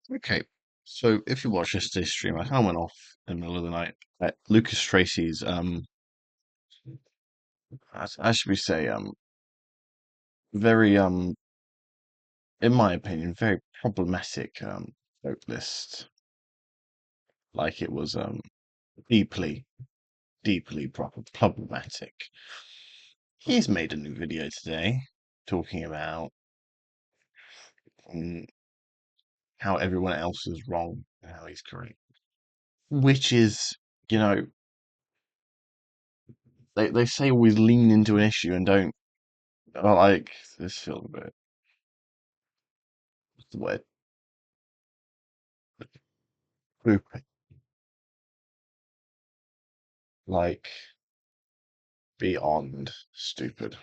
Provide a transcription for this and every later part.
Okay, so if you watch yesterday's stream, I kind of went off in the middle of the night at Lucas Tracy's, as should we say, very, in my opinion, very problematic, vote list. Like it was, deeply, deeply problematic. He's made a new video today talking about um, how everyone else is wrong and how he's correct, which is, you know, they say always lean into an issue and don't. Like this feels a bit. What's the word? Poopy. Like beyond stupid.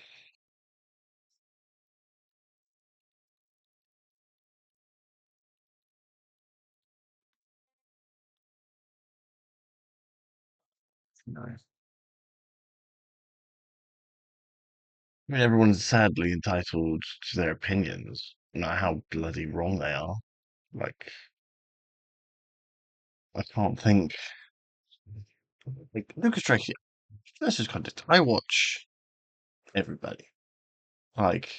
No. I mean, everyone's sadly entitled to their opinions, no matter how bloody wrong they are. Like, I can't think. Like, Lucas Tracy, this is context. I watch everybody. Like,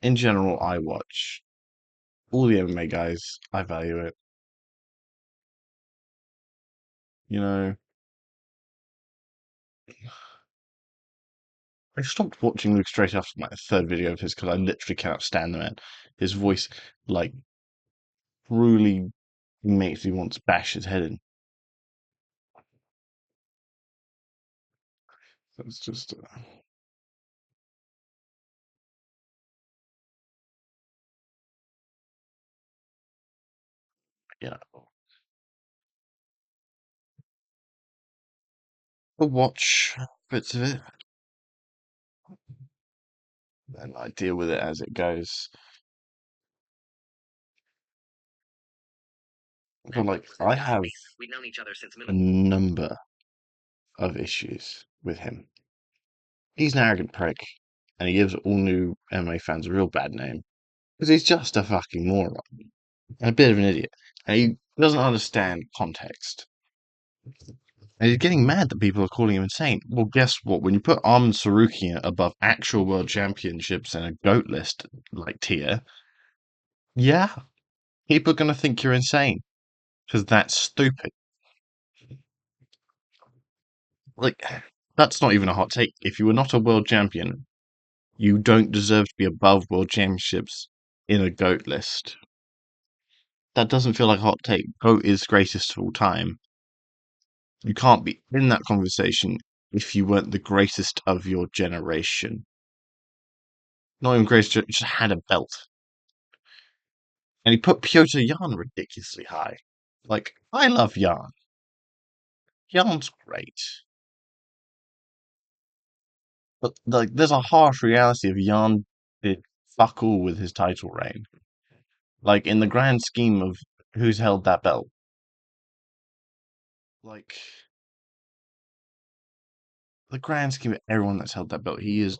in general, I watch all the MMA guys. I value it. You know, I stopped watching Lucas Tracy after my third video of his because I literally cannot stand the man. His voice, like, really makes me want to bash his head in. It's just, yeah. I watch bits of it, and I deal with it as it goes. But like, I have a number of issues with him. He's an arrogant prick, and he gives all new MMA fans a real bad name because he's just a fucking moron and a bit of an idiot, and he doesn't understand context. And he's getting mad that people are calling him insane. Well, guess what? When you put Armin Sarukian above actual world championships in a GOAT list like tier, yeah, people are going to think you're insane because that's stupid. Like, that's not even a hot take. If you were not a world champion, you don't deserve to be above world championships in a GOAT list. That doesn't feel like a hot take. GOAT is greatest of all time. You can't be in that conversation if you weren't the greatest of your generation. Not even greatest, just had a belt. And he put Piotr Jan ridiculously high. Like, I love Jan. Jan's great. But like, there's a harsh reality of Jan did fuck all with his title reign. Like in the grand scheme of who's held that belt, like the grand scheme of everyone that's held that belt, he has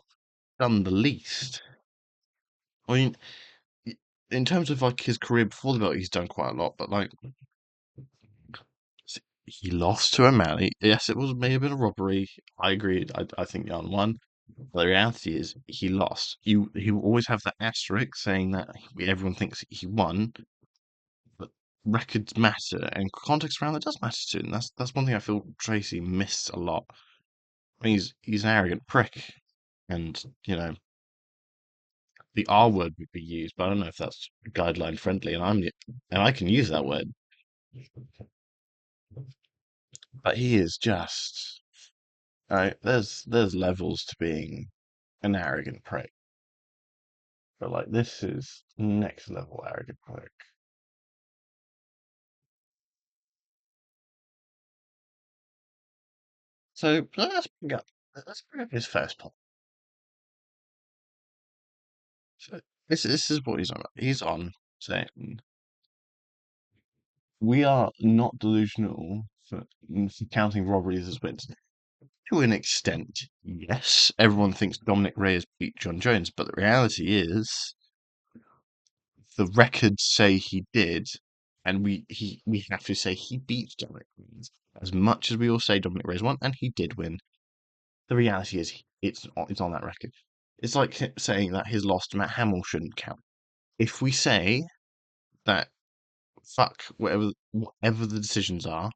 done the least. I mean, in terms of like his career before the belt, he's done quite a lot. But like, he lost to O'Malley. Yes, it was maybe a bit of robbery. I agree. I think Jan won. But the reality is, he lost. He will always have that asterisk saying that everyone thinks he won, but records matter and context around that does matter too. And that's one thing I feel Tracy missed a lot. I mean, he's an arrogant prick, and you know the R word would be used, but I don't know if that's guideline friendly, and I can use that word, but he is just there's levels to being an arrogant prick, but like this is next level arrogant prick. So let's bring up his first point. So this is what he's on. He's on saying we are not delusional for counting robberies as wins. To an extent, yes. Everyone thinks Dominic Reyes beat John Jones, but the reality is the records say he did, and we have to say he beat Dominic Reyes. As much as we all say Dominic Reyes won, and he did win, the reality is it's on that record. It's like saying that his loss to Matt Hamill shouldn't count. If we say that fuck whatever the decisions are,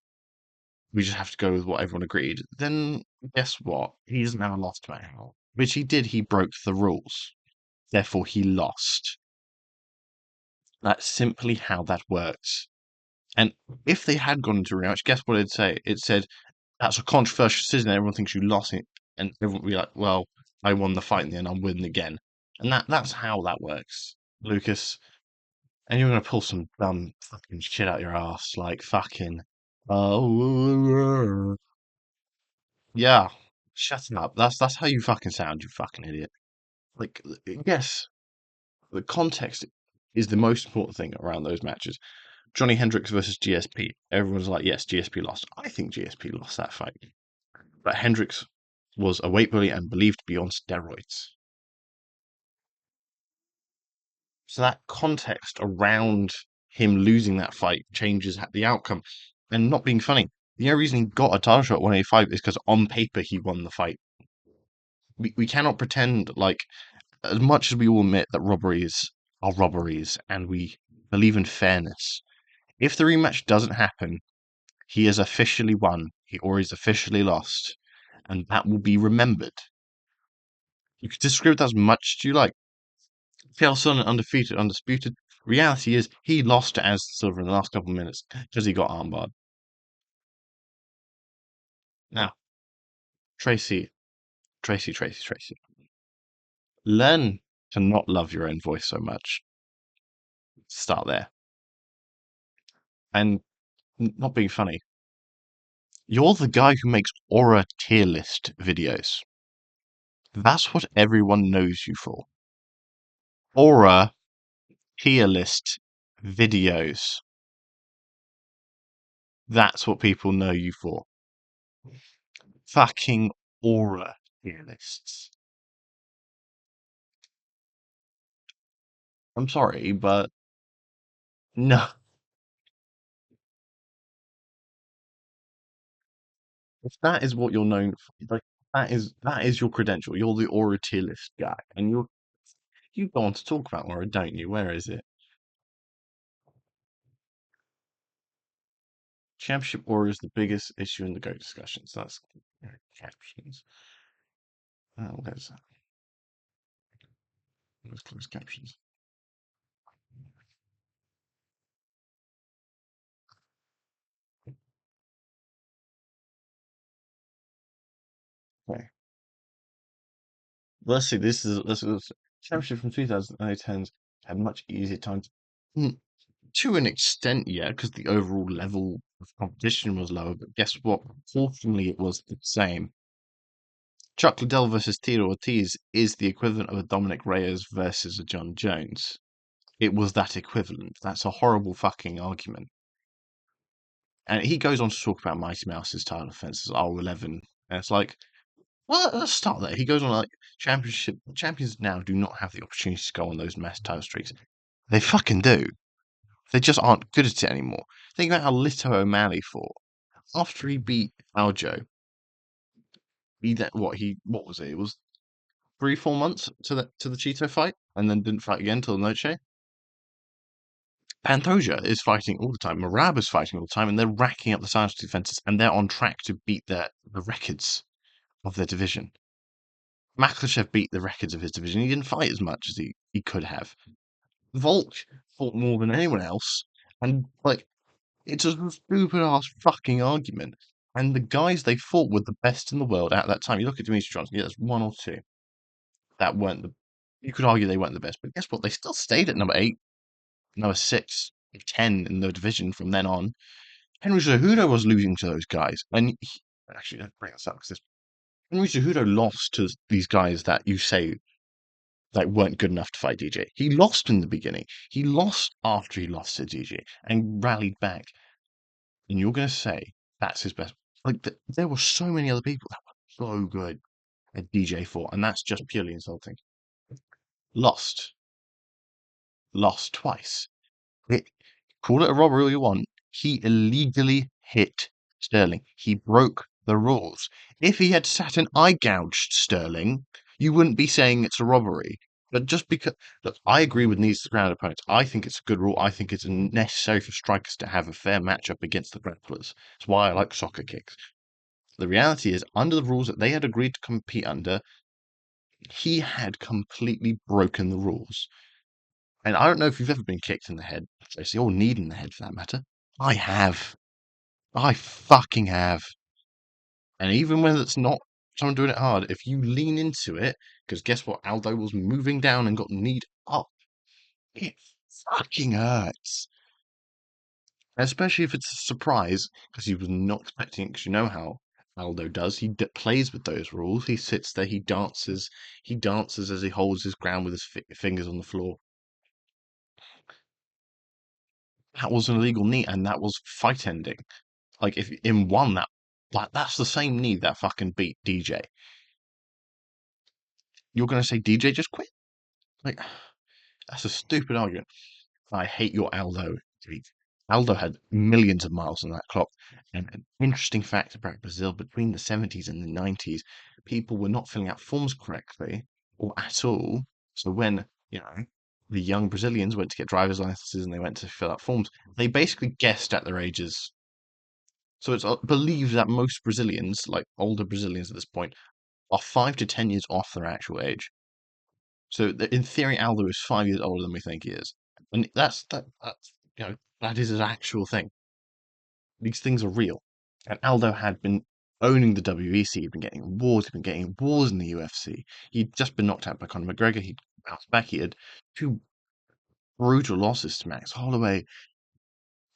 we just have to go with what everyone agreed, then guess what? He doesn't have a loss to Matt Hamill. Which he did, he broke the rules. Therefore he lost. That's simply how that works. And if they had gone into a rematch, guess what it'd say? It said, that's a controversial decision, everyone thinks you lost it, and everyone would be like, well, I won the fight in the end, I'm winning again. And that's how that works, Lucas. And you're gonna pull some dumb fucking shit out your ass, like fucking, oh, yeah, shut up. That's how you fucking sound, you fucking idiot. Like, yes, the context is the most important thing around those matches. Johnny Hendricks versus GSP. Everyone's like, yes, GSP lost. I think GSP lost that fight. But Hendricks was a weight bully and believed to be on steroids. So that context around him losing that fight changes the outcome. And not being funny, the only reason he got a title shot at 185 is because on paper he won the fight. We cannot pretend like, as much as we all admit that robberies are robberies and we believe in fairness, if the rematch doesn't happen, he has officially won, or he's officially lost, and that will be remembered. You can disagree with that as much as you like. Chael Sonnen undefeated, undisputed. Reality is he lost to Az Silver in the last couple of minutes because he got armbarred. Now, Tracy, Tracy. Learn to not love your own voice so much. Start there. And not being funny, you're the guy who makes Aura tier list videos. That's what everyone knows you for. Aura tier list videos. That's what people know you for. Fucking Aura tier lists. I'm sorry, but no. If that is what you're known for, like that is your credential. You're the Aura tier list guy, and you go on to talk about Aura, don't you? Where is it? Championship Aura is the biggest issue in the GOAT discussions. That's captions. Where's that? Let's close captions. Okay. Let's see. This is championship from 2010s had much easier times. To an extent, yeah, because the overall level of competition was lower. But guess what? Fortunately, it was the same. Chuck Liddell versus Tito Ortiz is the equivalent of a Dominic Reyes versus a John Jones. It was that equivalent. That's a horrible fucking argument. And he goes on to talk about Mighty Mouse's title defenses, R11. And it's like, well, let's start there. He goes on like champions now do not have the opportunity to go on those mass title streaks. They fucking do. They just aren't good at it anymore. Think about how Lito O'Malley fought. After he beat Aljo, what was it? It was 3-4 months to the Cheeto fight, and then didn't fight again till Noche. Pantoja is fighting all the time. Marab is fighting all the time, and they're racking up the silence defenses, and they're on track to beat the records of their division. Makhachev beat the records of his division. He didn't fight as much as he could have. Volk fought more than anyone else, and like it's a stupid ass fucking argument. And the guys they fought were the best in the world at that time. You look at Demetrius Johnson, yeah, there's one or two that weren't the. You could argue they weren't the best, but guess what? They still stayed at number 8, number 6, 10 in the division from then on. Henry Cejudo was losing to those guys, and actually, let's bring this up because Henry Cejudo lost to these guys that you say like weren't good enough to fight DJ. He lost in the beginning. He lost after he lost to DJ and rallied back. And you're going to say that's his best. Like there were so many other people that were so good at DJ4, and that's just purely insulting. Lost, lost twice. It, call it a robbery all you want. He illegally hit Sterling. He broke the rules. If he had sat and eye gouged Sterling, you wouldn't be saying it's a robbery. But just because, look, I agree with knees to ground opponents. I think it's a good rule. I think it's necessary for strikers to have a fair matchup against the grapplers. That's why I like soccer kicks. The reality is, under the rules that they had agreed to compete under, he had completely broken the rules. And I don't know if you've ever been kicked in the head, Tracy, or kneed in the head for that matter. I have. I fucking have. And even when it's not someone doing it hard, if you lean into it, because guess what? Aldo was moving down and got kneed up. It fucking hurts. Especially if it's a surprise, because he was not expecting it, because you know how Aldo does. He plays with those rules. He sits there, he dances. He dances as he holds his ground with his fingers on the floor. That was an illegal knee, and that was fight ending. Like if in one that's the same knee that fucking beat DJ. You're gonna say DJ just quit? Like that's a stupid argument. I hate your Aldo tweet. Aldo had millions of miles on that clock. And an interesting fact about Brazil, between the 70s and the 90s, people were not filling out forms correctly or at all. So when, you know, the young Brazilians went to get driver's licenses and they went to fill out forms, they basically guessed at their ages. So it's believed that most Brazilians, like older Brazilians at this point, are 5 to 10 years off their actual age. So in theory, Aldo is 5 years older than we think he is, and that's that is an actual thing. These things are real, and Aldo had been owning the WEC. He'd been getting awards. He'd been getting awards in the UFC. He'd just been knocked out by Conor McGregor. He bounced back. He had two brutal losses to Max Holloway.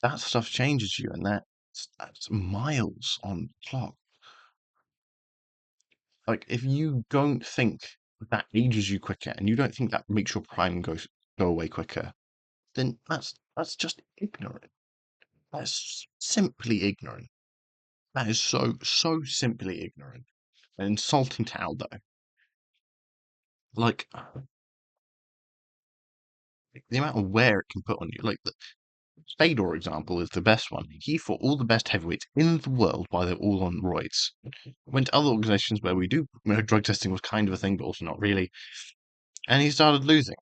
That stuff changes you, and that's miles on the clock. Like if you don't think that ages you quicker, and you don't think that makes your prime go away quicker, then that's just ignorant. That's simply ignorant. That is so simply ignorant and insulting to Aldo. Like the amount of wear it can put on you. Like the Fedor example is the best one. He fought all the best heavyweights in the world while they're all on roids. Went to other organizations where we do drug testing was kind of a thing, but also not really. And he started losing.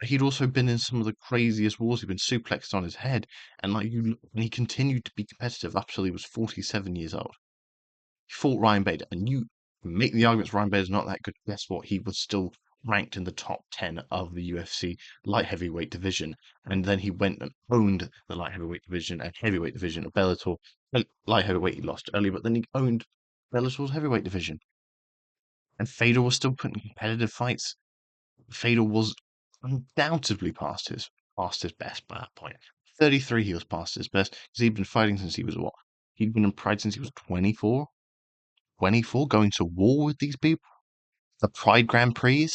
He'd also been in some of the craziest wars. He'd been suplexed on his head, and and he continued to be competitive up till he was 47 years old. He fought Ryan Bader, and you make the arguments Ryan Bader's not that good. Guess what? He was still ranked in the top 10 of the UFC light heavyweight division, and then he went and owned the light heavyweight division and heavyweight division of Bellator. Light heavyweight he lost early, but then he owned Bellator's heavyweight division. And Fedor was still putting competitive fights. Fedor was undoubtedly past his best by that point. 33, he was past his best because he'd been fighting since he was what? He'd been in Pride since he was 24. 24, going to war with these people. The Pride Grand Prix.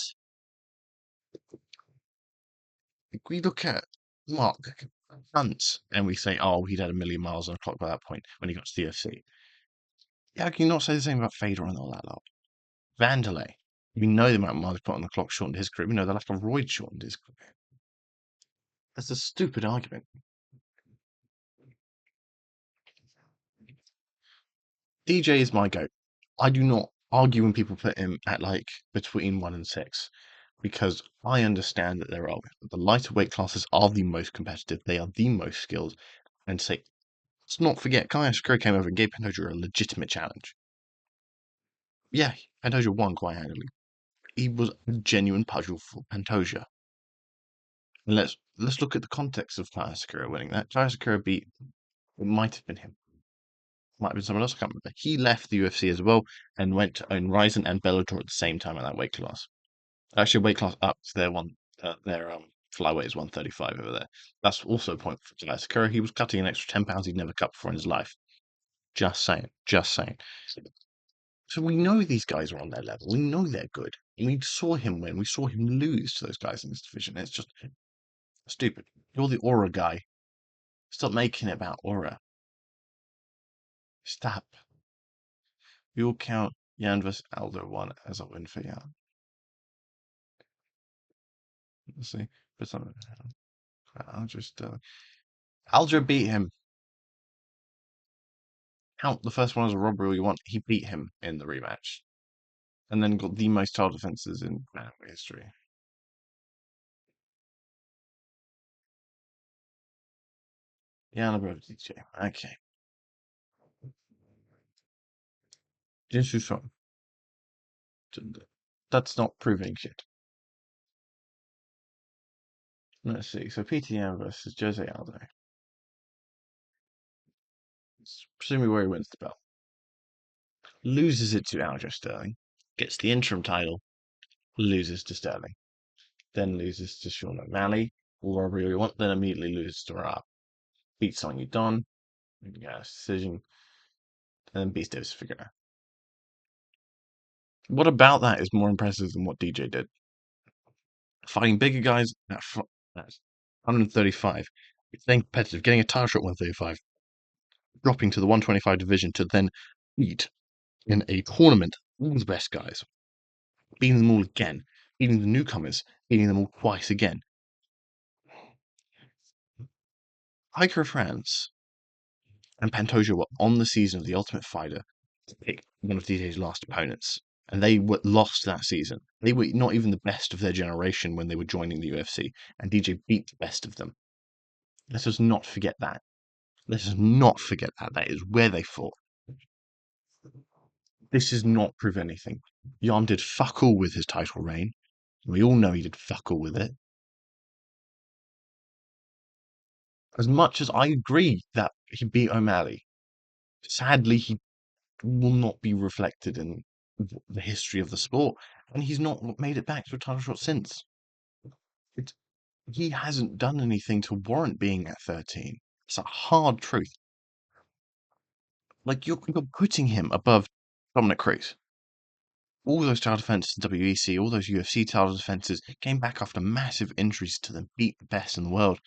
We look at Mark Hunt and we say, oh, he'd had a million miles on the clock by that point when he got to the UFC. Yeah, can you not say the same about Fedor and all that lot? Vanderlei. We know the amount of miles he put on the clock shortened his career. We know the lack of roid shortened his career. That's a stupid argument. DJ is my goat. I do not argue when people put him at like between 1 and 6 because I understand that the lighter weight classes are the most competitive. They are the most skilled. And say, let's not forget, Kaya Sakura came over and gave Pantoja a legitimate challenge. Yeah, Pantoja won quite handily. He was a genuine puzzle for Pantoja. And let's look at the context of Kaya Sakura winning that. Kaya Sakura beat, it might have been him. Might have been someone else, I can't remember. He left the UFC as well and went to own Ryzen and Bellator at the same time at that weight class. Actually, weight class up to their flyweight is 135 over there. That's also a point for Kaya Sakura. He was cutting an extra 10 pounds he'd never cut before in his life. Just saying. Just saying. So we know these guys are on their level. We know they're good. And we saw him win. We saw him lose to those guys in this division. It's just stupid. You're the aura guy. Stop making it about aura. Stop. We will count Jan vs. Aldo 1 as a win for Jan. Let's see. Aljo beat him. Count the first one as a robbery all you want. He beat him in the rematch, and then got the most title defenses in history. Yeah, I'm over DJ. Okay. Jinsu Strong. That's not proving shit. Let's see. So PTM versus Jose Aldo. It's presumably where he wins the belt. Loses it to Aljamain Sterling. Gets the interim title. Loses to Sterling. Then loses to Sean O'Malley. Or wherever you want. Then immediately loses to Raab. Beats Sonny Don. Decision. And then beats Davis Figueroa. What about that is more impressive than what DJ did? Fighting bigger guys at 135. Staying competitive. Getting a title shot at 135. Dropping to the 125 division to then beat in a tournament all the best guys, beating them all again, beating the newcomers, beating them all twice again. Hiker France and Pantoja were on the season of The Ultimate Fighter to pick one of DJ's last opponents, and they were lost that season. They were not even the best of their generation when they were joining the UFC, and DJ beat the best of them. Let us not forget that. Let us not forget that. That is where they fought. This does not prove anything. Jan did fuck all with his title reign. We all know he did fuck all with it. As much as I agree that he beat O'Malley, sadly he will not be reflected in the history of the sport, and he's not made it back to a title shot since. It, he hasn't done anything to warrant being at 13. It's a hard truth. Like, you're putting him above Dominic Cruz. All those title defenses in WEC, all those UFC title defenses came back after massive injuries to them, beat the best in the world.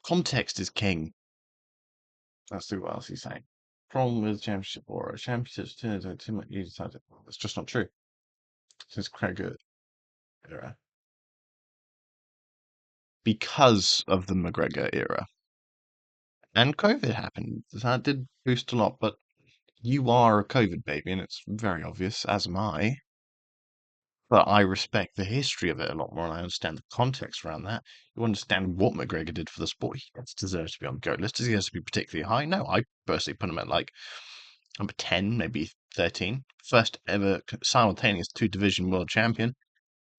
Context is king. Let's see what else he's saying. Problem with championship or championships too much. That's just not true. Since Craig era, because of the McGregor era, and COVID happened. That did boost a lot. But you are a COVID baby, and it's very obvious, as am I. But I respect the history of it a lot more, and I understand the context around that. You understand what McGregor did for the sport. He deserves to be on the GOAT list. Does he have to be particularly high? No, I personally put him at like number 10, maybe 13. First ever simultaneous two-division world champion,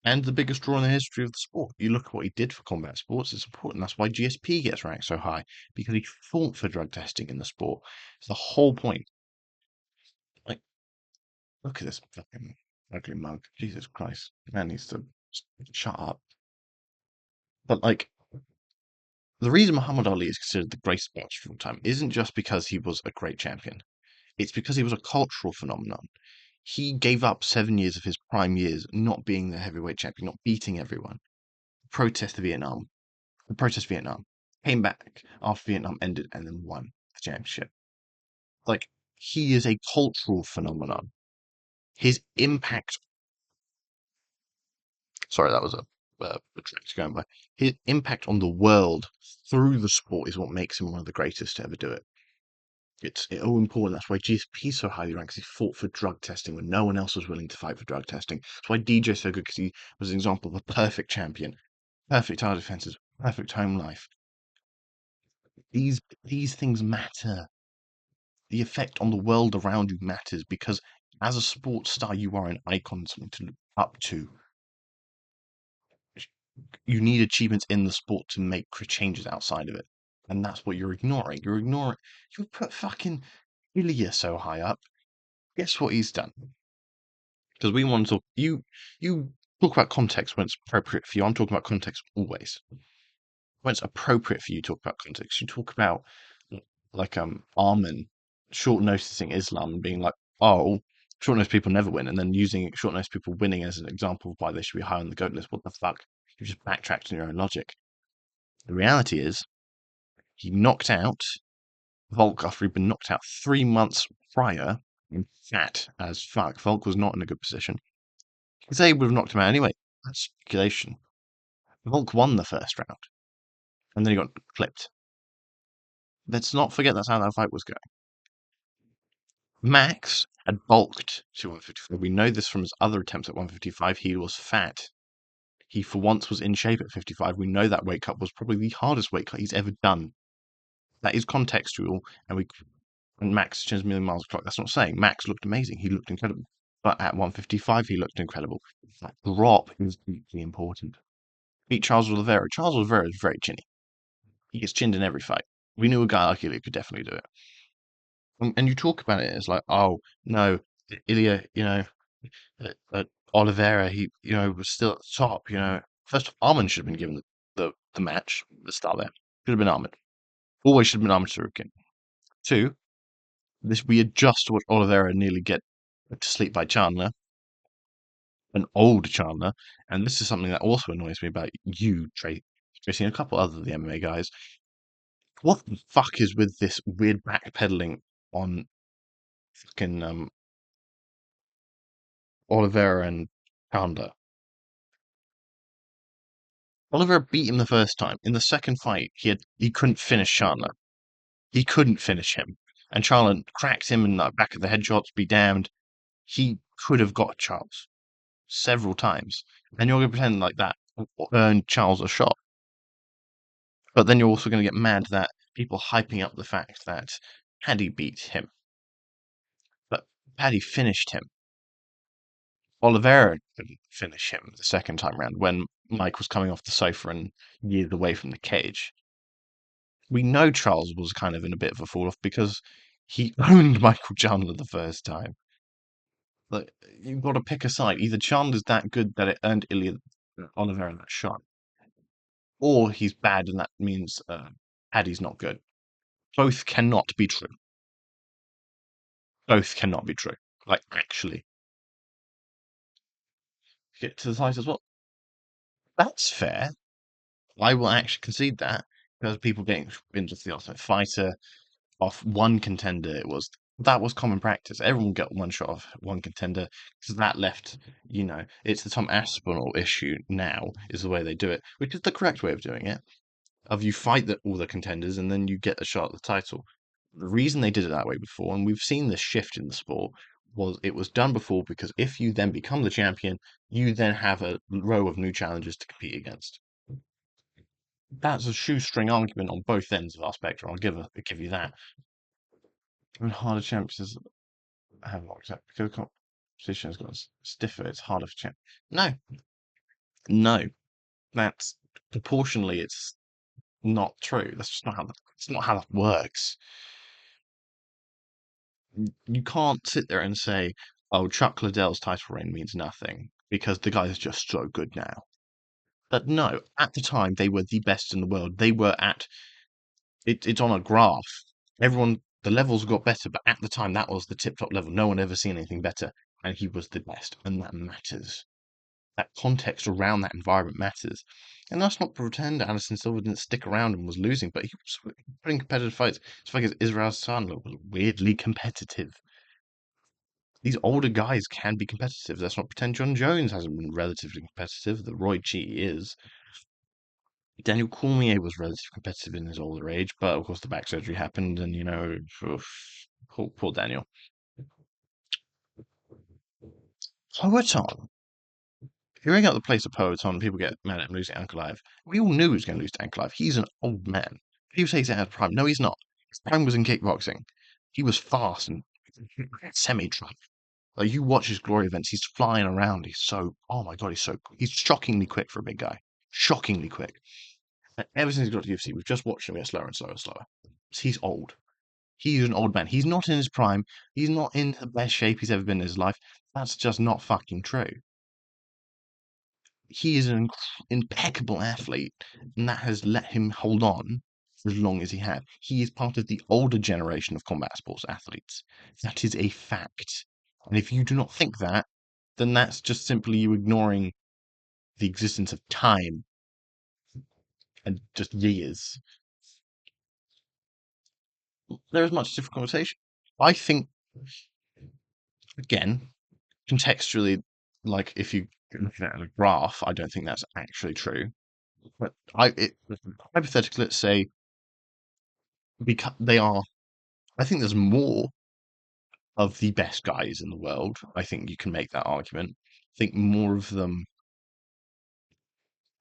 and the biggest draw in the history of the sport. You look at what he did for combat sports, it's important. That's why GSP gets ranked so high, because he fought for drug testing in the sport. It's the whole point. Like, look at this fucking ugly mug. Jesus Christ. Man needs to shut up. But, like, the reason Muhammad Ali is considered the greatest boxer of all time isn't just because he was a great champion. It's because he was a cultural phenomenon. He gave up 7 years of his prime years not being the heavyweight champion, not beating everyone. Protest Vietnam. Protest Vietnam. Came back after Vietnam ended and then won the championship. Like, he is a cultural phenomenon. His impact. Sorry, that was a track going by. His impact on the world through the sport is what makes him one of the greatest to ever do it. It's all important. That's why GSP is so highly ranked, 'cause he fought for drug testing when no one else was willing to fight for drug testing. That's why DJ's so good, because he was an example of a perfect champion. Perfect title defenses, perfect home life. These things matter. The effect on the world around you matters, because as a sports star, you are an icon, something to look up to. You need achievements in the sport to make changes outside of it. And that's what you're ignoring. You put fucking Ilya so high up. Guess what he's done? Because we want to talk, you talk about context when it's appropriate for you. I'm talking about context always. When it's appropriate for you to talk about context, you talk about like Armin short noticing Islam and being like, oh, short nosed people never win, and then using short nosed people winning as an example of why they should be high on the GOAT list. What the fuck? You just backtracked on your own logic. The reality is, he knocked out Volk after he'd been knocked out 3 months prior, and fat as fuck. Volk was not in a good position. Because they would have knocked him out anyway. That's speculation. Volk won the first round. and then he got clipped. Let's not forget that's how that fight was going. Max had bulked to 155. We know this from his other attempts at 155. He was fat. He, for once, was in shape at 55. We know that weight cut was probably the hardest weight cut he's ever done. That is contextual, and Max turns a million miles per clock. That's not saying Max looked amazing. He looked incredible. But at 155, he looked incredible. That drop is deeply important. Beat Charles Oliveira. Charles Oliveira is very chinny. He gets chinned in every fight. We knew a guy like Ilya could definitely do it. And you talk about it as like, oh no, Ilya, Oliveira, he, was still at the top. First, Arman should have been given the match, the start there. Should have been Arman. Always should have been Arman Sarukian. Two, we adjust to watch Oliveira nearly get to sleep by Chandler, an old Chandler, and this is something that also annoys me about you, Tracy, and a couple other of the MMA guys. What the fuck is with this weird backpedaling on fucking Oliveira and Chandler? Oliveira beat him the first time. In the second fight, he couldn't finish Chandler. He couldn't finish him, and Chandler cracked him in the back of the headshots. Be damned, he could have got Charles several times, and you're going to pretend like that earned Charles a shot. But then you're also going to get mad that people hyping up the fact that Paddy beat him, but Paddy finished him. Oliveira couldn't finish him the second time round when Mike was coming off the sofa and years away from the cage. We know Charles was kind of in a bit of a fall off because he owned Michael Chandler the first time. Like, you've got to pick a side. Either Chandler's that good that it earned Oliveira that shot, or he's bad and that means Paddy's not good. Both cannot be true. Both cannot be true. Like, actually. Get to the side as well. That's fair. I will actually concede that because people getting into the Ultimate Fighter off one contender, that was common practice. Everyone would get one shot off one contender because that left, it's the Tom Aspinall issue now is the way they do it, which is the correct way of doing it. Of you fight all the contenders and then you get a shot at the title. The reason they did it that way before, and we've seen this shift in the sport, was it was done before because if you then become the champion, you then have a row of new challengers to compete against. That's a shoestring argument on both ends of our spectrum. I'll give you that. And harder champions have not accepted because competition has got stiffer. It's harder for champ. No, no, that's proportionally. It's not true. That's just not how it's not how that works. You can't sit there and say, "Oh, Chuck Liddell's title reign means nothing because the guy is just so good now." But no, at the time they were the best in the world. They were at it. It's on a graph. The levels got better, but at the time that was the tip top level. No one ever seen anything better, and he was the best, and that matters. That context around that environment matters. And that's not to pretend Anderson Silva didn't stick around and was losing, but he was putting competitive fights. It's like Israel Sandler was weirdly competitive. These older guys can be competitive. Let's not pretend John Jones hasn't been relatively competitive. The Roy Chi is. Daniel Cormier was relatively competitive in his older age, but of course the back surgery happened, and oof, poor Daniel. Poeton. Hearing out the place of Poeton, people get mad at him losing to Ankalaev. We all knew he was going to lose to Ankalaev. He's an old man. People say he's out of prime. No, he's not. His prime was in kickboxing. He was fast and semi-truck. Like, you watch his glory events, he's flying around. Oh my God, he's shockingly quick for a big guy. Shockingly quick. And ever since he got to UFC, we've just watched him get slower and slower and slower. He's old. He's an old man. He's not in his prime. He's not in the best shape he's ever been in his life. That's just not fucking true. He is an impeccable athlete, and that has let him hold on for as long as he had. He is part of the older generation of combat sports athletes. That is a fact. And if you do not think that, then that's just simply you ignoring the existence of time and just years. There is much different conversation. I think, again, contextually, like if you look at it at a graph, I don't think that's actually true. But hypothetically, let's say because they are, I think there's more of the best guys in the world. I think you can make that argument. I think more of them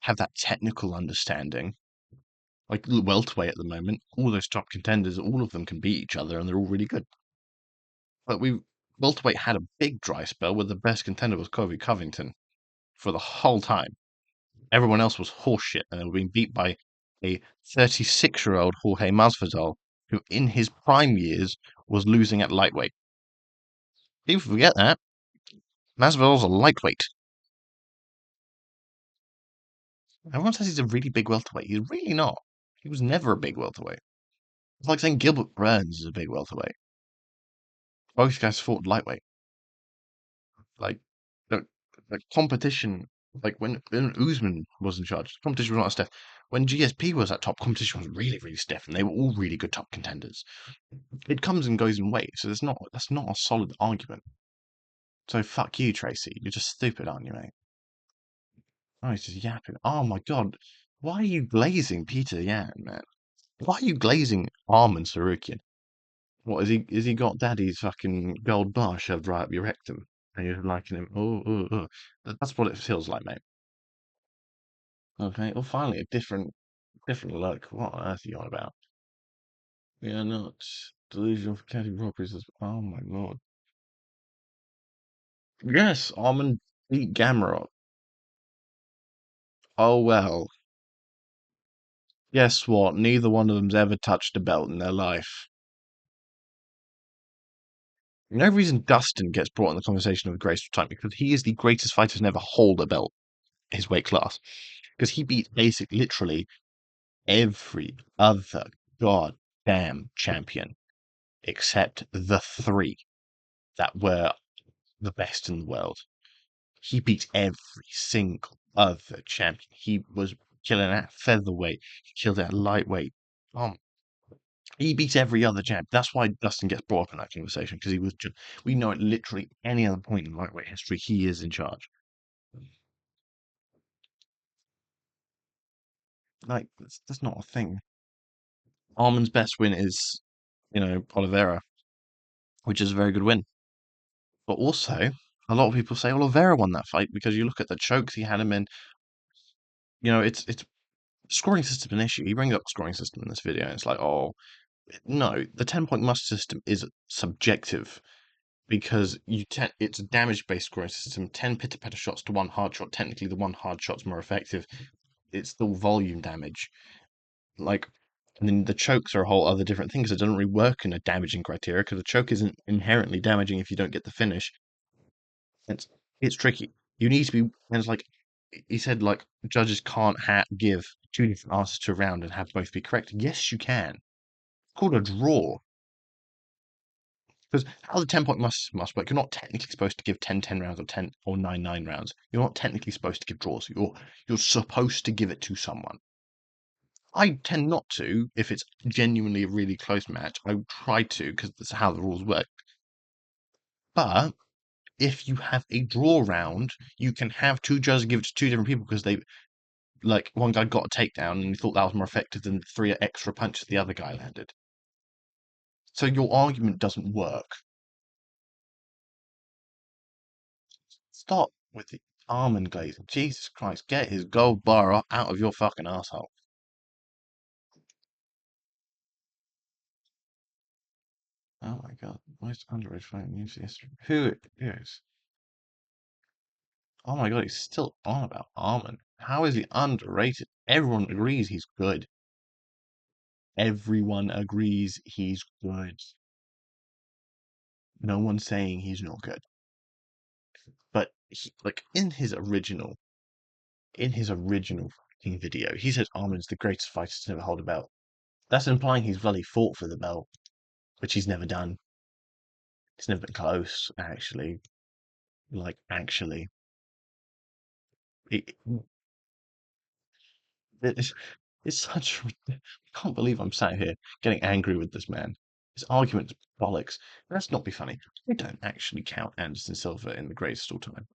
have that technical understanding. Like welterweight at the moment, all those top contenders, all of them can beat each other, and they're all really good. But we welterweight had a big dry spell where the best contender was Kobe Covington for the whole time. Everyone else was horseshit, and they were being beat by a 36-year-old Jorge Masvidal, who in his prime years was losing at lightweight. People forget that Masvidal's a lightweight. Everyone says he's a really big welterweight. He's really not. He was never a big welterweight. It's like saying Gilbert Burns is a big welterweight. Both guys fought lightweight. Like the, the competition, like when Usman was in charge, the competition was not as stiff. When GSP was at top, competition was really, really stiff, and they were all really good top contenders. It comes and goes in weight, so that's not a solid argument. So fuck you, Tracy. You're just stupid, aren't you, mate? Oh, he's just yapping. Oh my god, why are you glazing Peter Yan, man? Why are you glazing Arman Sarukian? What is he got daddy's fucking gold bar shoved right up your rectum? And you're liking him. Oh. That's what it feels like, mate. Okay, well, finally, a different look. What on earth are you on about? We are not delusional for county robberies. Oh my lord. Yes, Armand beat Gamrot. Oh well. Guess what? Neither one of them's ever touched a belt in their life. No reason Dustin gets brought in the conversation of the greatest of time because he is the greatest fighter to never hold a belt, his weight class. Because he beat basically literally every other goddamn champion except the three that were the best in the world. He beat every single other champion. He was killing at featherweight, he killed at lightweight. Um, he beat every other champ. That's why Dustin gets brought up in that conversation because he was just. We know at literally any other point in lightweight history, he is in charge. Like that's not a thing. Arman's best win is, Oliveira, which is a very good win. But also, a lot of people say Oliveira won that fight because you look at the chokes he had him in. It's scoring system an issue. He brings up scoring system in this video, and it's like, oh no, the 10-point muster system is subjective because it's a damage based scoring system. 10 pitter patter shots to one hard shot. Technically, the one hard shot's more effective. It's still volume damage. Like, and then the chokes are a whole other different thing because it doesn't really work in a damaging criteria because the choke isn't inherently damaging if you don't get the finish. It's it's tricky. You need to be, and it's like he said, like judges can't give two different answers to a round and have both be correct. Yes, you can. It's called a draw. Because how the 10-point must work, you're not technically supposed to give 10-10 rounds or 10 or 9-9 rounds. You're not technically supposed to give draws. You're supposed to give it to someone. I tend not to if it's genuinely a really close match. I try to because that's how the rules work. But if you have a draw round, you can have two judges give it to two different people because they like one guy got a takedown and he thought that was more effective than the three extra punches the other guy landed. So your argument doesn't work. Stop with the almond glazing. Jesus Christ, get his gold bar out of your fucking asshole. Oh my god, most underrated fight in UFC history. Who it is? Oh my god, he's still on about Armin. How is he underrated? Everyone agrees he's good. Everyone agrees he's good. No one's saying he's not good. But like in his original fucking video, he says Armin's the greatest fighter to never hold a belt. That's implying he's bloody fought for the belt, which he's never done. It's never been close, actually. Like, actually. It, it's, it's such. I can't believe I'm sat here getting angry with this man. His argument's bollocks. Let's not be funny. I don't actually count Anderson Silva in the greatest all time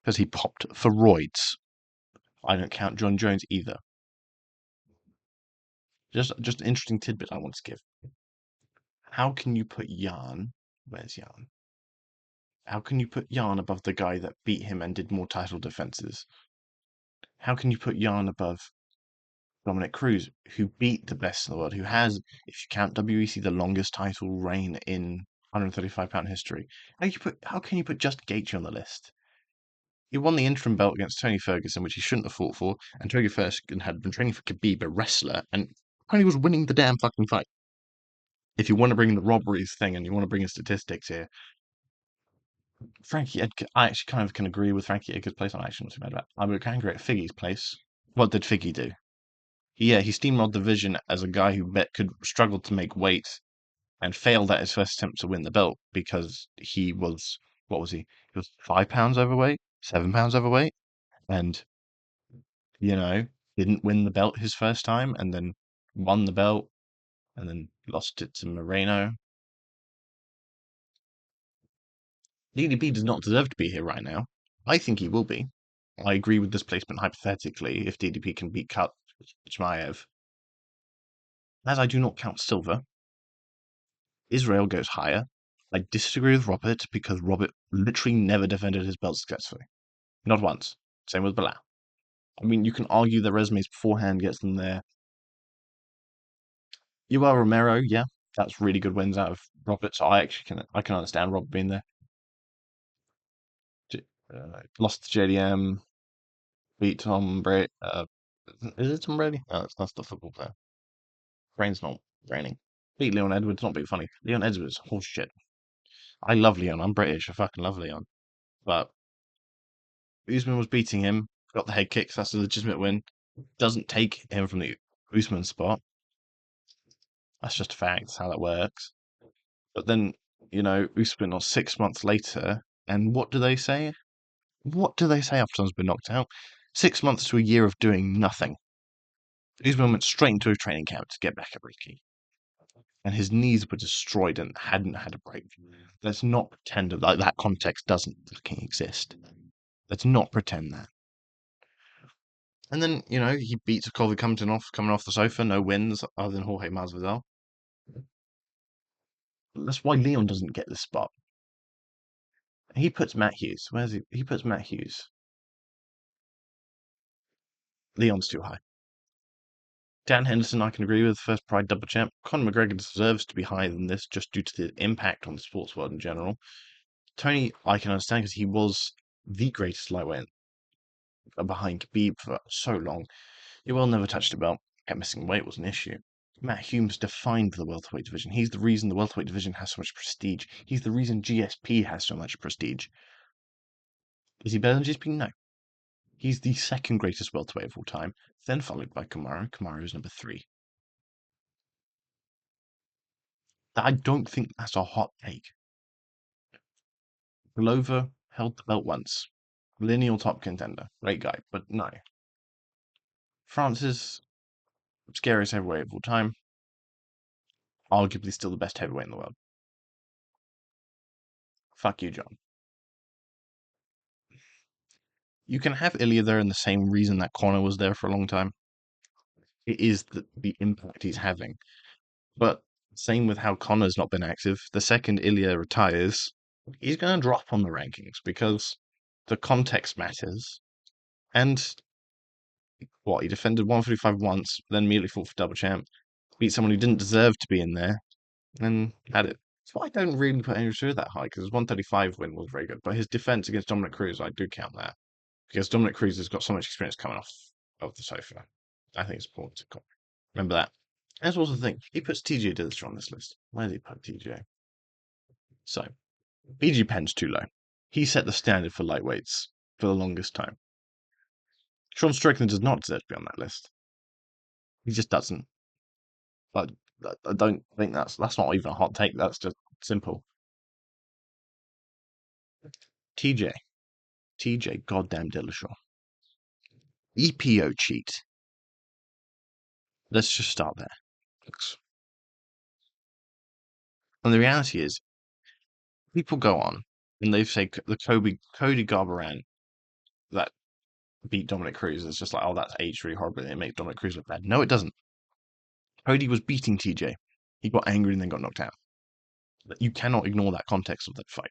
because he popped for roids. I don't count John Jones either. Just an interesting tidbit I want to give. How can you put Jan? Where's Jan? How can you put Jan above the guy that beat him and did more title defenses? How can you put Jan above Dominic Cruz, who beat the best in the world, who has, if you count WEC, the longest title reign in 135-pound history? How can you put just Gaethje on the list? He won the interim belt against Tony Ferguson, which he shouldn't have fought for, and Tony Ferguson had been training for Khabib, a wrestler, and Tony was winning the damn fucking fight. If you want to bring the robberies thing and you want to bring in statistics here, Frankie Edgar, I actually kind of can agree with Frankie Edgar's place. I'm actually not too mad about. I would agree at Figgy's place. What did Figgy do? He steamrolled the division as a guy who could struggle to make weight and failed at his first attempt to win the belt because he was, what was he? He was 5 pounds overweight, 7 pounds overweight, and you know didn't win the belt his first time, and then won the belt, and then lost it to Moreno. DDP does not deserve to be here right now. I think he will be. I agree with this placement hypothetically if DDP can beat Chimaev. As I do not count Silva, Israel goes higher. I disagree with Robert because Robert literally never defended his belt successfully. Not once. Same with Bilal. I mean, you can argue their resumes beforehand gets them there. Yoel Romero, yeah, that's really good wins out of Robert. So I can understand Robert being there. Lost to JDM, beat Tom Brady. Is it Tom Brady? No, that's the football player. Brain's not braining. Beat Leon Edwards, not being funny. Leon Edwards, horse shit. I love Leon. I'm British. I fucking love Leon. But Usman was beating him. Got the head kicks. That's a legitimate win. Doesn't take him from the Usman spot. That's just a fact. That's how that works. But then, Usman was 6 months later, and what do they say? What do they say after someone's been knocked out? 6 months to a year of doing nothing. Usman went straight into a training camp to get back at Ricky. And his knees were destroyed and hadn't had a break. Let's not pretend that context doesn't fucking exist. Let's not pretend that. And then, he beats Colby Covington coming off the sofa, no wins other than Jorge Masvidal. That's why Leon doesn't get this spot. He puts Matt Hughes. Where's he? He puts Matt Hughes. Leon's too high. Dan Henderson, I can agree with, first Pride double champ. Conor McGregor deserves to be higher than this just due to the impact on the sports world in general. Tony, I can understand because he was the greatest lightweight behind Khabib for so long. He well never touched a belt. Kept missing weight was an issue. Matt Humes defined the welterweight division. He's the reason the welterweight division has so much prestige. He's the reason GSP has so much prestige. Is he better than GSP? No. He's the second greatest welterweight of all time, then followed by Kamaru. Kamaru is number 3. I don't think that's a hot take. Glover held the belt once. Lineal top contender. Great guy, but no. Francis, scariest heavyweight of all time. Arguably still the best heavyweight in the world. Fuck you, John. You can have Ilya there in the same reason that Conor was there for a long time. It is the impact he's having. But same with how Conor's not been active. The second Ilya retires, he's going to drop on the rankings because the context matters. And he defended 145 once, then immediately fought for double champ, beat someone who didn't deserve to be in there, and had it. So I don't really put any through that high because his 135 win was very good. But his defense against Dominic Cruz, I do count that because Dominic Cruz has got so much experience coming off of the sofa. I think it's important to remember that. That's also the thing. He puts TJ Dillashaw on this list. Where did he put TJ? So, BG Penn's too low. He set the standard for lightweights for the longest time. Sean Strickland does not deserve to be on that list. He just doesn't. But I don't think that's not even a hot take. That's just simple. TJ, goddamn Dillashaw. EPO cheat. Let's just start there. And the reality is, people go on and they say the Cody Garbrandt, that beat Dominic Cruz. It's just like, oh, that's aged really horribly. And it makes Dominic Cruz look bad. No, it doesn't. Cody was beating TJ. He got angry and then got knocked out. You cannot ignore that context of that fight.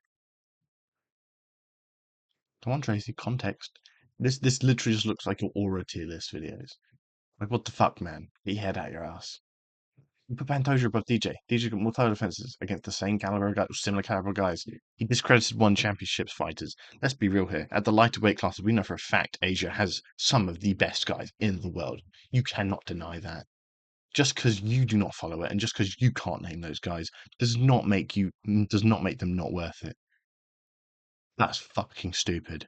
Come on, Tracy, context. This literally just looks like your Aura tier list videos. Like, what the fuck, man? Get your head out your ass. You put Pantoja above DJ. DJ got more title defenses against the same caliber guys, similar caliber guys. He discredited one championship's fighters. Let's be real here. At the lighter weight classes, we know for a fact Asia has some of the best guys in the world. You cannot deny that. Just because you do not follow it, and just because you can't name those guys, does not make them not worth it. That's fucking stupid.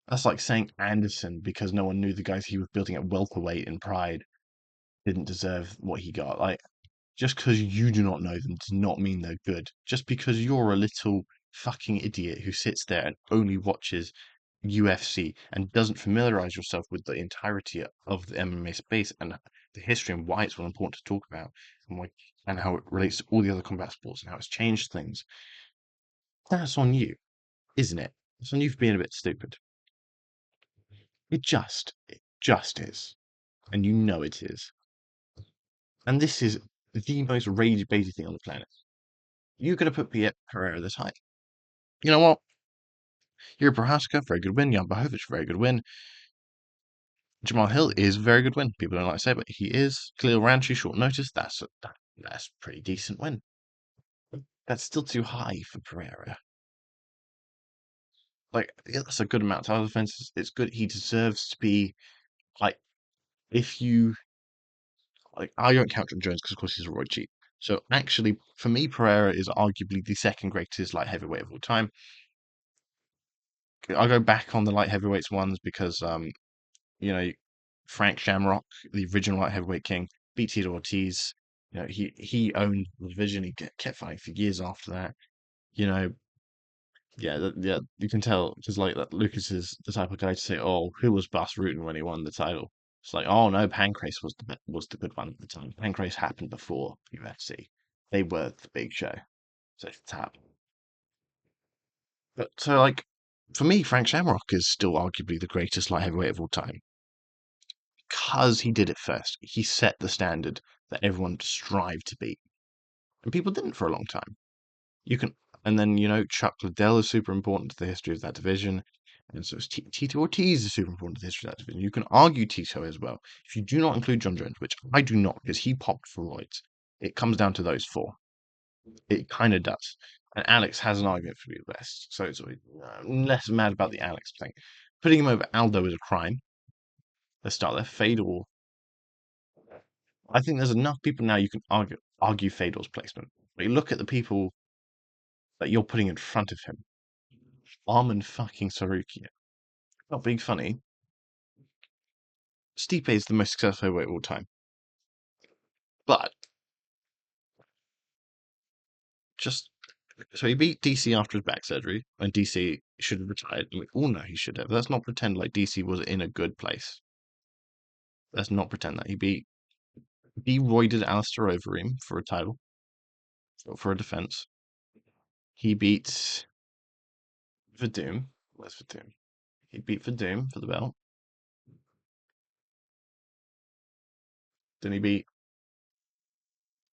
That's like saying Anderson because no one knew the guys he was building at welterweight in Pride didn't deserve what he got. Like, just because you do not know them does not mean they're good. Just because you're a little fucking idiot who sits there and only watches UFC and doesn't familiarize yourself with the entirety of the MMA space and the history and why it's so important to talk about and how it relates to all the other combat sports and how it's changed things. That's on you, isn't it? It's on you for being a bit stupid. It just is. And you know it is. And this is the most rage baited thing on the planet. You're going to put Pierre Pereira this high. You know what? Yuri Prohaska, very good win. Jan Blachowicz, very good win. Jamal Hill is a very good win. People don't like to say it, but he is. Khalil Ranchi, short notice. That's a pretty decent win. That's still too high for Pereira. Like, yeah, that's a good amount of title defenses. It's good. He deserves to be, like, if you, like, I don't count John Jones because, of course, he's a Roy cheat. So, actually, for me, Pereira is arguably the second greatest light heavyweight of all time. I'll go back on the light heavyweights ones because, you know, Frank Shamrock, the original light heavyweight king, beat Tito Ortiz. You know, he owned the division. He kept fighting for years after that. You know, yeah, you can tell because like that Lucas is the type of guy to say, "Oh, who was Bas Rutten when he won the title?" It's like, "Oh no, Pancrase was the good one at the time. Pancrase happened before UFC. They were the big show, so it's tap." But so like for me, Frank Shamrock is still arguably the greatest light heavyweight of all time because he did it first. He set the standard that everyone strived to beat, and people didn't for a long time. You can, and then Chuck Liddell is super important to the history of that division, and so is Tito Ortiz is super important to the history of that division. You can argue Tito as well if you do not include John Jones, which I do not because he popped for roids. It comes down to those four. It kind of does. And Alex has an argument for being the best, so it's I'm less mad about the Alex thing. Putting him over Aldo is a crime. Let's start there. Fedor. I think there's enough people now you can argue Fedor's placement. But you look at the people that you're putting in front of him. Arman fucking Sarukian. Not being funny. Stipe is the most successful heavyweight of all time. But just so he beat DC after his back surgery, and DC should have retired. And we all know he should have. Let's not pretend like DC was in a good place. Let's not pretend that he roided Alistair Overeem for a title, for a defense. He beat Verdum. Where's Verdum? He beat Verdum for the belt. Then he beat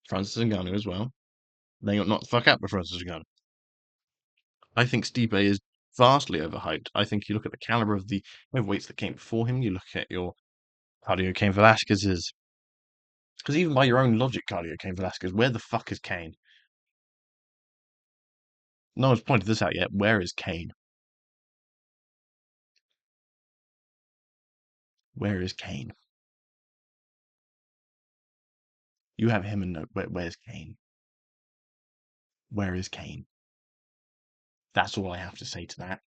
Francis Ngannou as well. Then he got knocked the fuck out by Francis Ngannou. I think Stipe is vastly overhyped. I think you look at the caliber of the heavyweights that came before him. You look at your Cardio Cain Velasquez's, because even by your own logic, Cardio Cain Velasquez, where the fuck is Kane? No one's pointed this out yet. Where is Kane? Where is Kane? You have him and no. Where's Kane? Where is Kane? That's all I have to say to that.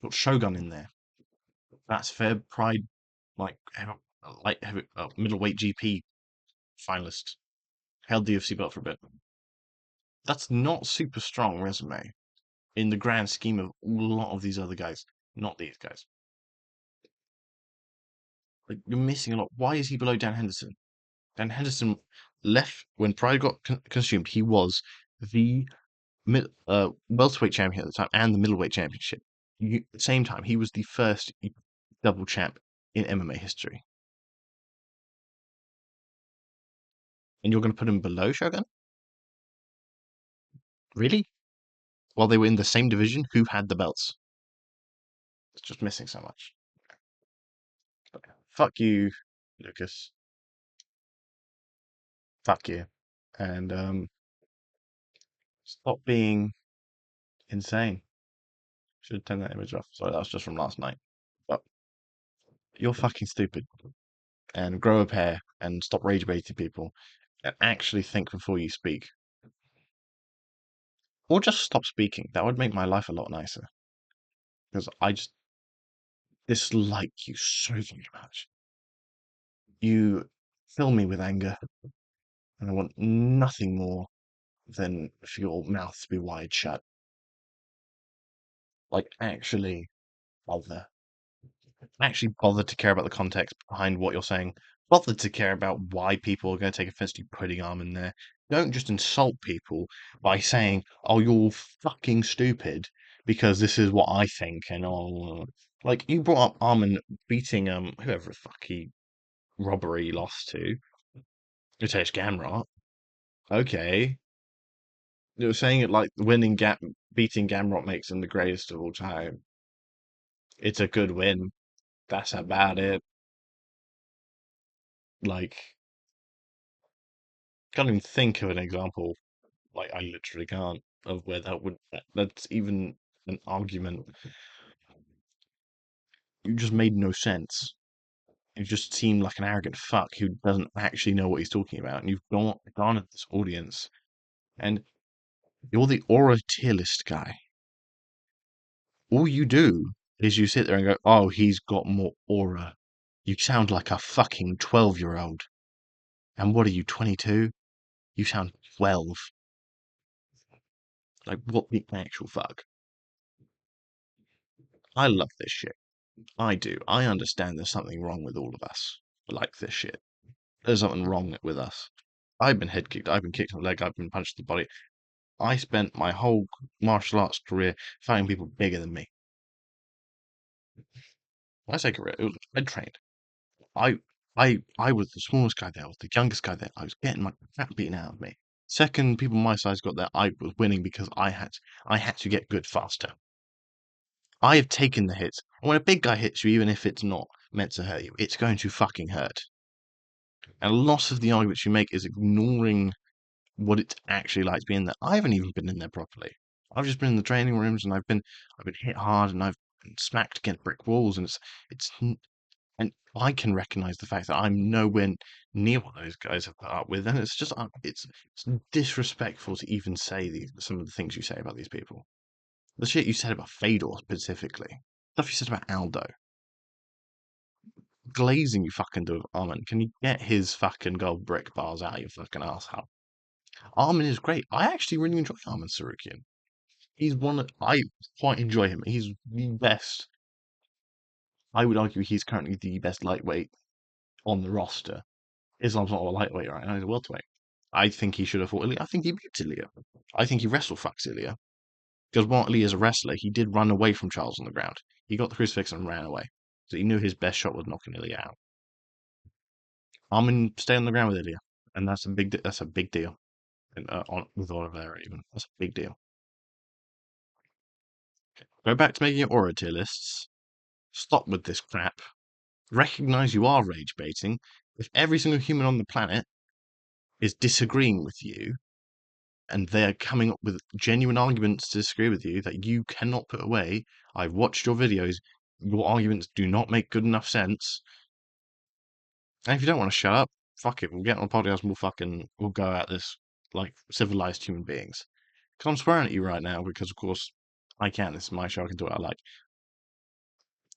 Got Shogun in there. That's fair. Pride, like middleweight GP finalist. Held the UFC belt for a bit. That's not super strong resume in the grand scheme of a lot of these other guys. Not these guys. Like you're missing a lot. Why is he below Dan Henderson? Dan Henderson left when Pride got consumed. He was the welterweight champion at the time and the middleweight championship. Same time, he was the first double champ in MMA history. And you're going to put him below Shogun? Really? While they were in the same division, who had the belts? It's just missing so much. But fuck you, Lucas. Fuck you. And stop being insane. Should have turned that image off. Sorry, that was just from last night. But you're fucking stupid. And grow a pair and stop rage baiting people. And actually think before you speak. Or just stop speaking. That would make my life a lot nicer. Because I just dislike you so very much. You fill me with anger, and I want nothing more than for your mouth to be wide shut. Like, actually bother. Actually bother to care about the context behind what you're saying. Bother to care about why people are going to take offense to you putting arm in there. Don't just insult people by saying, "Oh, you're all fucking stupid," because this is what I think. And like you brought up Armin beating whoever the fuck he robbery lost to, Ritesh Gamrot. Okay, you're saying it like beating Gamrot makes him the greatest of all time. It's a good win. That's about it. Like, can't even think of an example. Like, I literally can't of where that's even an argument. You just made no sense. You just seem like an arrogant fuck who doesn't actually know what he's talking about. And you've gone at this audience, and you're the aura tier list guy. All you do is you sit there and go, "Oh, he's got more aura." You sound like a fucking 12-year-old. And what are you, 22? You sound 12. Like, what the actual fuck? I love this shit. I do. I understand there's something wrong with all of us. Like this shit. There's something wrong with us. I've been head kicked. I've been kicked in the leg. I've been punched in the body. I spent my whole martial arts career fighting people bigger than me. When I say career, I trained. I I was the smallest guy there. I was the youngest guy there. I was getting my crap beaten out of me. Second, people my size got there. I was winning because I had to get good faster. I have taken the hits. And when a big guy hits you, even if it's not meant to hurt you, it's going to fucking hurt. And a lot of the arguments you make is ignoring what it's actually like to be in there. I haven't even been in there properly. I've just been in the training rooms and I've been hit hard and I've been smacked against brick walls and and I can recognize the fact that I'm nowhere near what those guys have put up with, and it's just it's disrespectful to even say some of the things you say about these people. The shit you said about Fedor specifically, stuff you said about Aldo, glazing you fucking do with Armin. Can you get his fucking gold brick bars out of your fucking asshole? Armin is great. I actually really enjoy Armin Sarukian. I quite enjoy him. He's the best. I would argue he's currently the best lightweight on the roster. Islam's not a lightweight right now, he's a welterweight. I think he should have fought Ilya. I think he beat Ilya. I think he wrestle fucks Ilya. Because while Ilya is a wrestler, he did run away from Charles on the ground. He got the crucifix and ran away. So he knew his best shot was knocking Ilya out. Armin stay on the ground with Ilya. And that's a big deal. And, with Oliveira even. That's a big deal. Go back to making your aura tier lists. Stop with this crap. Recognize you are rage baiting. If every single human on the planet is disagreeing with you, and they're coming up with genuine arguments to disagree with you that you cannot put away. I've watched your videos. Your arguments do not make good enough sense. And if you don't want to shut up, fuck it. We'll get on a podcast and we'll go at this like civilized human beings. Because I'm swearing at you right now because, of course, I can. This is my show. I can do what I like.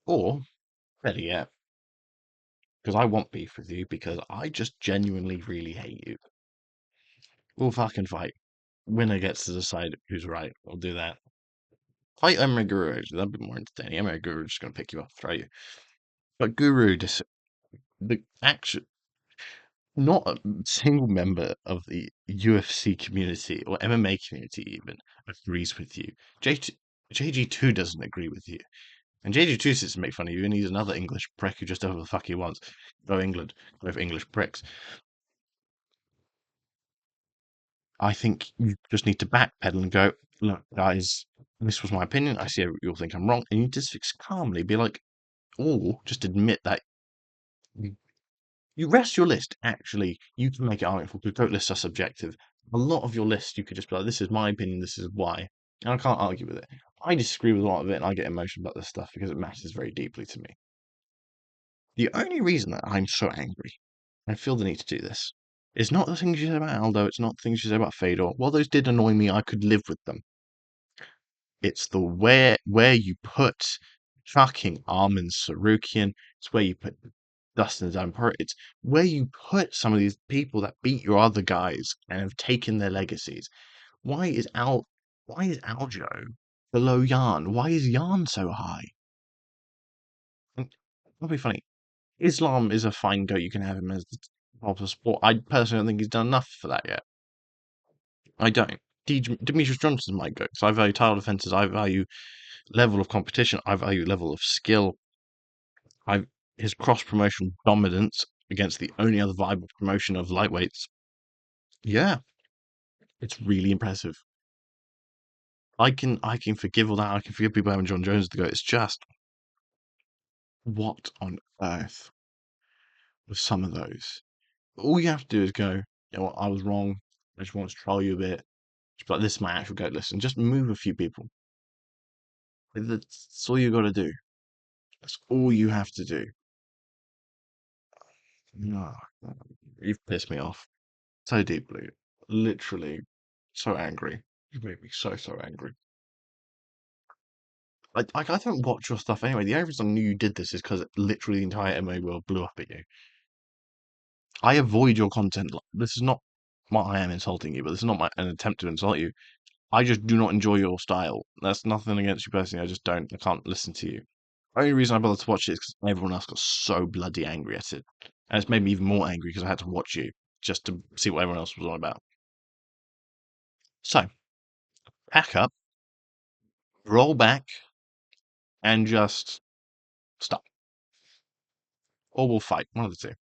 Or, better yet, because I want beef with you because I just genuinely really hate you. We'll fucking fight. Winner gets to decide who's right. We'll do that. Fight Emre Guru. That'd be more entertaining. Emre Guru is just going to pick you up, throw you. But the actual, not a single member of the UFC community or MMA community even agrees with you. JT, JG2 doesn't agree with you. And JG2 sits to make fun of you, and he's another English prick who just does what the fuck he wants. Go England. Go for English pricks. I think you just need to backpedal and go, look, guys, this was my opinion. I see you'll think I'm wrong. And you just fix calmly, be like, or just admit that you, you rest your list. Actually, you can make it arguable because goat lists are subjective. A lot of your list, you could just be like, this is my opinion, this is why. And I can't argue with it. I disagree with a lot of it, and I get emotional about this stuff because it matters very deeply to me. The only reason that I'm so angry, I feel the need to do this, is not the things you said about Aldo, it's not the things you said about Fedor. While those did annoy me, I could live with them. It's the where you put fucking Armin Sarukian, it's where you put Dustin Zampara, it's where you put some of these people that beat your other guys and have taken their legacies. Why is Aljo below Jan? Why is Jan so high? And that'll be funny. Islam is a fine goat. You can have him as the top of sport. I personally don't think he's done enough for that yet. I don't. Demetrius Johnson's my goat. So I value title defenses. I value level of competition. I value level of skill. I his cross promotion dominance against the only other viable promotion of lightweights. Yeah, it's really impressive. I can forgive all that. I can forgive people having John Jones to go. It's just what on earth with some of those. All you have to do is go, you know what, I was wrong. I just want to troll you a bit. Just be like, this is my actual goat list, and just move a few people. That's all you got to do. That's all you have to do. No, you've pissed me off so deeply. Literally, so angry. You've made me so angry. I don't watch your stuff anyway. The only reason I knew you did this is because literally the entire MA world blew up at you. I avoid your content. This is not what I am insulting you, but this is not an attempt to insult you. I just do not enjoy your style. That's nothing against you personally. I just don't. I can't listen to you. Only reason I bothered to watch it is because everyone else got so bloody angry at it, and it's made me even more angry because I had to watch you just to see what everyone else was on about. So, pack up, roll back, and just stop, or we'll fight. One of the two.